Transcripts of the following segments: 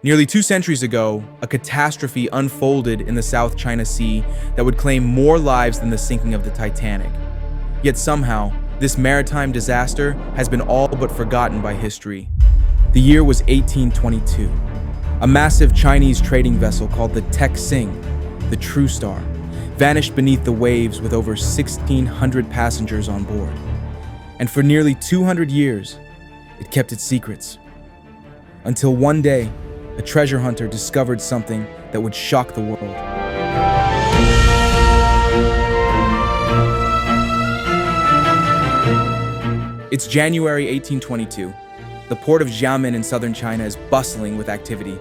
Nearly 2 centuries ago, a catastrophe unfolded in the South China Sea that would claim more lives than the sinking of the Titanic. Yet somehow, this maritime disaster has been all but forgotten by history. The year was 1822. A massive Chinese trading vessel called the Tek Sing, the True Star, vanished beneath the waves with over 1,600 passengers on board. And for nearly 200 years, it kept its secrets. Until one day, a treasure hunter discovered something that would shock the world. It's January 1822. The port of Xiamen in southern China is bustling with activity.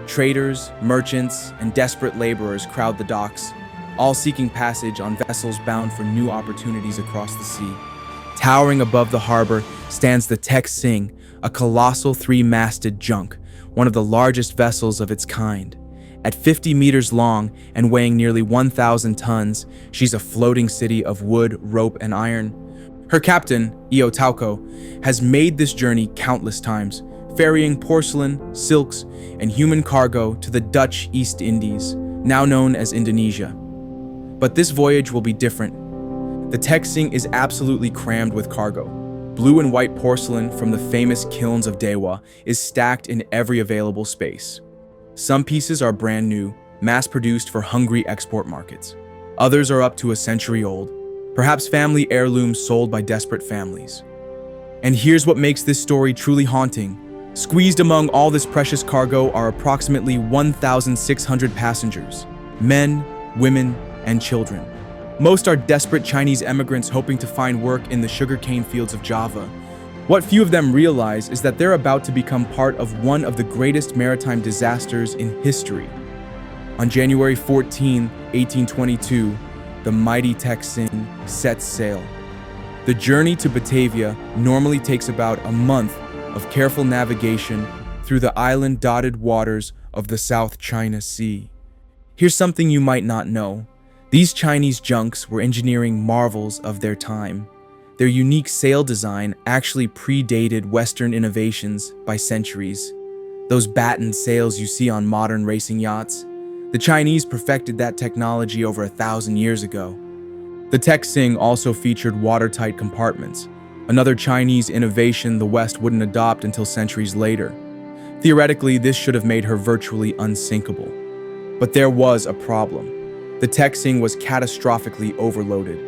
Traders, merchants, and desperate laborers crowd the docks, all seeking passage on vessels bound for new opportunities across the sea. Towering above the harbor stands the Tek Sing, a colossal three-masted junk, one of the largest vessels of its kind. At 50 meters long and weighing nearly 1,000 tons, she's a floating city of wood, rope, and iron. Her captain, Tauco, has made this journey countless times, ferrying porcelain, silks, and human cargo to the Dutch East Indies, now known as Indonesia. But this voyage will be different. The Tek Sing is absolutely crammed with cargo. Blue and white porcelain from the famous kilns of Dewa is stacked in every available space. Some pieces are brand new, mass-produced for hungry export markets. Others are up to a century old, perhaps family heirlooms sold by desperate families. And here's what makes this story truly haunting. Squeezed among all this precious cargo are approximately 1,600 passengers, men, women, and children. Most are desperate Chinese immigrants hoping to find work in the sugarcane fields of Java. What few of them realize is that they're about to become part of one of the greatest maritime disasters in history. On January 14, 1822, the mighty Tek Sing sets sail. The journey to Batavia normally takes about a month of careful navigation through the island-dotted waters of the South China Sea. Here's something you might not know. These Chinese junks were engineering marvels of their time. Their unique sail design actually predated Western innovations by centuries. Those battened sails you see on modern racing yachts, the Chinese perfected that technology over 1,000 years ago. The Tek Sing also featured watertight compartments, another Chinese innovation the West wouldn't adopt until centuries later. Theoretically, this should have made her virtually unsinkable. But there was a problem. The Tek Sing was catastrophically overloaded.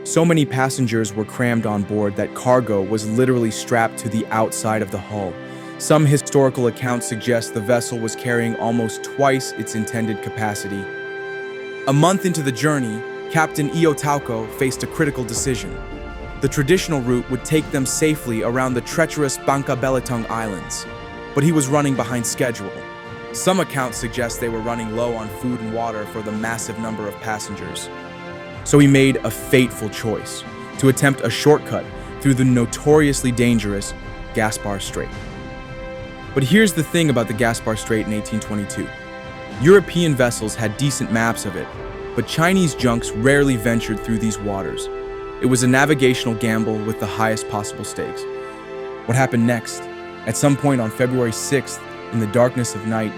So many passengers were crammed on board that cargo was literally strapped to the outside of the hull. Some historical accounts suggest the vessel was carrying almost twice its intended capacity. A month into the journey, Captain Tauco faced a critical decision. The traditional route would take them safely around the treacherous Bangka Belitung Islands, but he was running behind schedule. Some accounts suggest they were running low on food and water for the massive number of passengers. So he made a fateful choice to attempt a shortcut through the notoriously dangerous Gaspar Strait. But here's the thing about the Gaspar Strait in 1822. European vessels had decent maps of it, but Chinese junks rarely ventured through these waters. It was a navigational gamble with the highest possible stakes. What happened next? At some point on February 6th, in the darkness of night,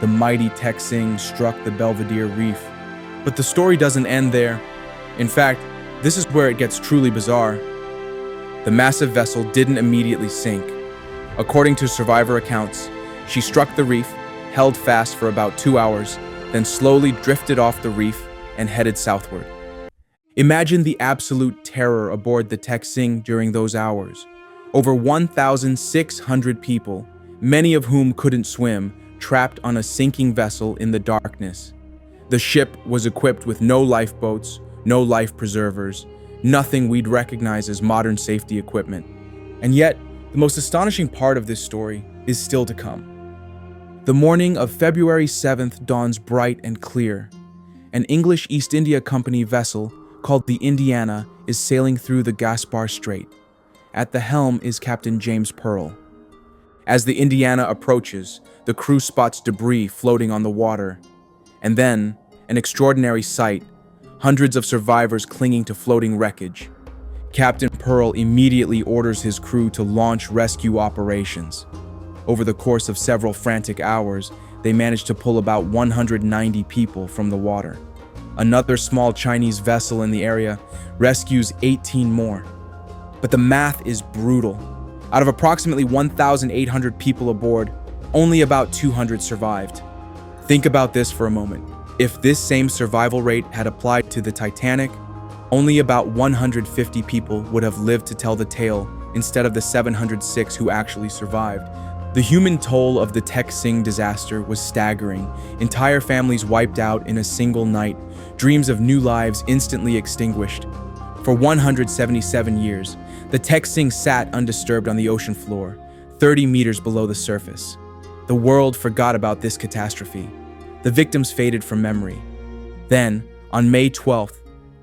the mighty Tek Sing struck the Belvedere Reef. But the story doesn't end there. In fact, this is where it gets truly bizarre. The massive vessel didn't immediately sink. According to survivor accounts, she struck the reef, held fast for about 2 hours, then slowly drifted off the reef and headed southward. Imagine the absolute terror aboard the Tek Sing during those hours. Over 1,600 people, many of whom couldn't swim, trapped on a sinking vessel in the darkness. The ship was equipped with no lifeboats, no life preservers, nothing we'd recognize as modern safety equipment. And yet, the most astonishing part of this story is still to come. The morning of February 7th dawns bright and clear. An English East India Company vessel called the Indiana is sailing through the Gaspar Strait. At the helm is Captain James Pearl. As the Indiana approaches, the crew spots debris floating on the water. And then, an extraordinary sight, hundreds of survivors clinging to floating wreckage. Captain Pearl immediately orders his crew to launch rescue operations. Over the course of several frantic hours, they managed to pull about 190 people from the water. Another small Chinese vessel in the area rescues 18 more. But the math is brutal. Out of approximately 1,800 people aboard, only about 200 survived. Think about this for a moment. If this same survival rate had applied to the Titanic, only about 150 people would have lived to tell the tale instead of the 706 who actually survived. The human toll of the Tek Sing disaster was staggering. Entire families wiped out in a single night, dreams of new lives instantly extinguished. For 177 years, the Tek Sing sat undisturbed on the ocean floor, 30 meters below the surface. The world forgot about this catastrophe. The victims faded from memory. Then, on May 12,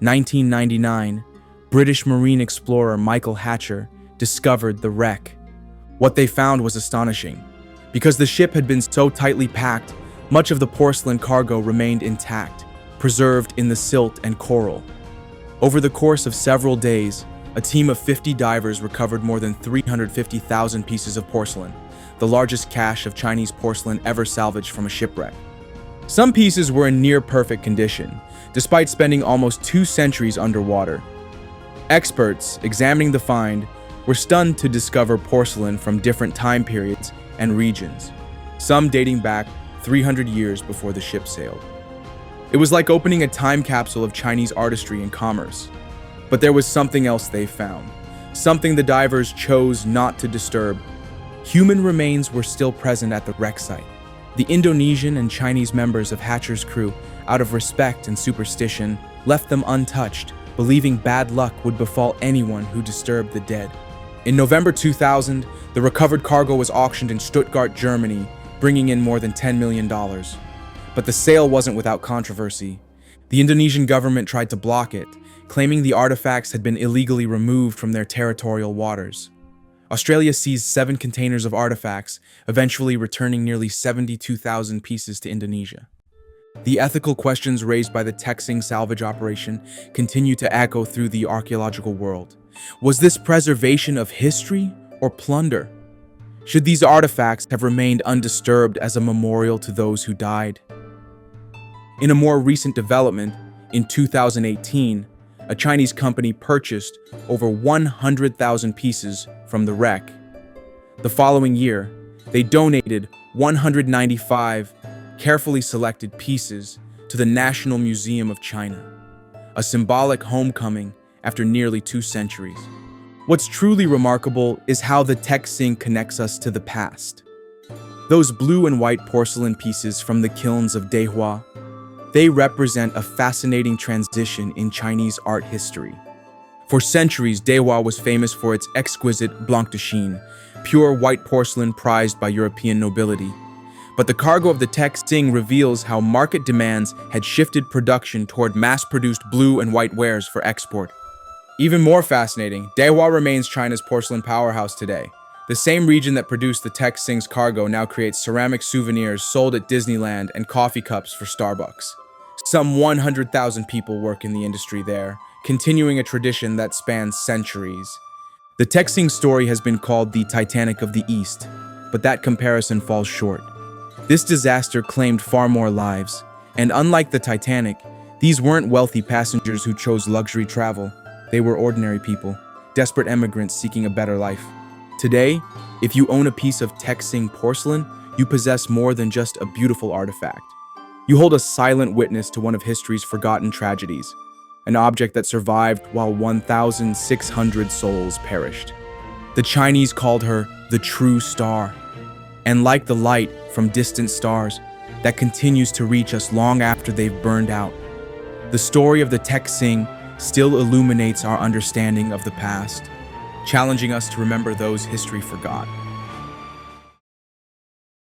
1999, British marine explorer Michael Hatcher discovered the wreck. What they found was astonishing. Because the ship had been so tightly packed, much of the porcelain cargo remained intact, preserved in the silt and coral. Over the course of several days, a team of 50 divers recovered more than 350,000 pieces of porcelain, the largest cache of Chinese porcelain ever salvaged from a shipwreck. Some pieces were in near-perfect condition, despite spending almost 2 centuries underwater. Experts examining the find were stunned to discover porcelain from different time periods and regions, some dating back 300 years before the ship sailed. It was like opening a time capsule of Chinese artistry and commerce. But there was something else they found, something the divers chose not to disturb. Human remains were still present at the wreck site. The Indonesian and Chinese members of Hatcher's crew, out of respect and superstition, left them untouched, believing bad luck would befall anyone who disturbed the dead. In November 2000, the recovered cargo was auctioned in Stuttgart, Germany, bringing in more than $10 million. But the sale wasn't without controversy. The Indonesian government tried to block it, claiming the artifacts had been illegally removed from their territorial waters. Australia seized 7 containers of artifacts, eventually returning nearly 72,000 pieces to Indonesia. The ethical questions raised by the Tek Sing salvage operation continue to echo through the archaeological world. Was this preservation of history or plunder? Should these artifacts have remained undisturbed as a memorial to those who died? In a more recent development, in 2018, a Chinese company purchased over 100,000 pieces from the wreck. The following year, they donated 195 carefully selected pieces to the National Museum of China, a symbolic homecoming after nearly 2 centuries. What's truly remarkable is how the Tek Sing connects us to the past. Those blue and white porcelain pieces from the kilns of Dehua, they represent a fascinating transition in Chinese art history. For centuries, Dehua was famous for its exquisite blanc de chine, pure white porcelain prized by European nobility. But the cargo of the Tek Sing reveals how market demands had shifted production toward mass-produced blue and white wares for export. Even more fascinating, Dehua remains China's porcelain powerhouse today. The same region that produced the Tek Sing's cargo now creates ceramic souvenirs sold at Disneyland and coffee cups for Starbucks. Some 100,000 people work in the industry there, continuing a tradition that spans centuries. The Tek Sing story has been called the Titanic of the East, but that comparison falls short. This disaster claimed far more lives, and unlike the Titanic, these weren't wealthy passengers who chose luxury travel. They were ordinary people, desperate immigrants seeking a better life. Today, if you own a piece of Tek Sing porcelain, you possess more than just a beautiful artifact. You hold a silent witness to one of history's forgotten tragedies, an object that survived while 1,600 souls perished. The Chinese called her the true star, and like the light from distant stars that continues to reach us long after they've burned out, the story of the Tek Sing still illuminates our understanding of the past, challenging us to remember those history forgot.